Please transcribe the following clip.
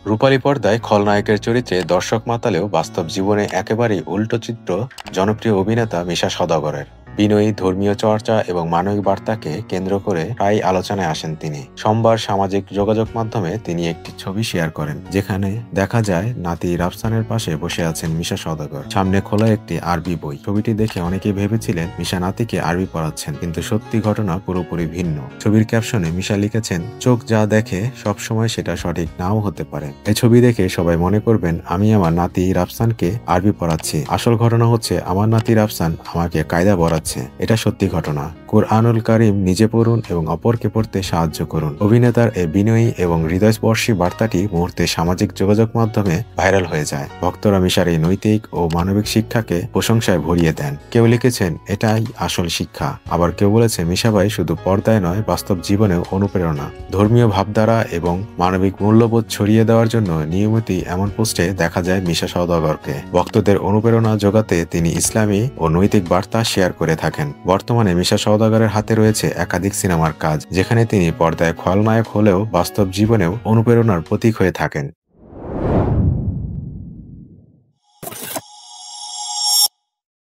রূপালী পর্দায় খলনায়কের চরিত্রে দর্শক মাতালেও বাস্তব জীবনে একেবারেই উল্টো চিত্র জনপ্রিয় অভিনেতা মিশা সওদাগরের। বিনয়ী, ধর্মীয় চর্চা এবং মানবিক বার্তাকে কেন্দ্র করে প্রায় আলোচনায় আসেন তিনি। সোমবার সামাজিক যোগাযোগ মাধ্যমে তিনি একটি ছবি শেয়ার করেন, যেখানে দেখা যায় নাতি রাফসানের পাশে বসে আছেন মিশা সওদাগর। সামনে খোলা একটি আরবি বই। ছবিটি দেখে অনেকেই ভেবেছিলেন মিশা নাতিকে আরবি পড়াচ্ছেন, কিন্তু সত্যি ঘটনা পুরোপুরি ভিন্ন। ছবির ক্যাপশনে মিশা লিখেছেন, চোখ যা দেখে সবসময় সেটা সঠিক নাও হতে পারে। এই ছবি দেখে সবাই মনে করবেন আমি আমার নাতি রাফসানকে আরবি পড়াচ্ছি। আসল ঘটনা হচ্ছে আমার নাতি রাফসান আমাকে কায়দা পড়াচ্ছে। এটা সত্যি ঘটনা। কুরআনুল কারীম নিজে পড়ুন এবং অপরকে পড়তে সাহায্য করুন। অভিনেতার এই বিনয়ী এবং হৃদয়স্পর্শী বার্তাটি মুহূর্তে সামাজিক যোগাযোগ মাধ্যমে ভাইরাল হয়ে যায়। ভক্তরা মিশার এই নৈতিক ও মানবিক শিক্ষাকে প্রশংসায় ভরিয়ে দেন। কেউ লিখেছেন এটাই আসল শিক্ষা, আবার কেউ বলেছে মিশা ভাই শুধু পর্দায় নয়, বাস্তব জীবনেও অনুপ্রেরণা। ধর্মীয় ভাবধারা এবং মানবিক মূল্যবোধ ছড়িয়ে দেওয়ার জন্য নিয়মিতই এমন পোস্টে দেখা যায় মিশা সওদাগরকে। ভক্তদের অনুপ্রেরণা জোগাতে তিনি ইসলামী ও নৈতিক বার্তা শেয়ার করে থাকেন। বর্তমানে মিশা সওদাগরের হাতে রয়েছে একাধিক সিনেমার কাজ, যেখানে তিনি পর্দায় খলনায়ক হলেও বাস্তব জীবনেও অনুপ্রেরণার প্রতীক হয়ে থাকেন।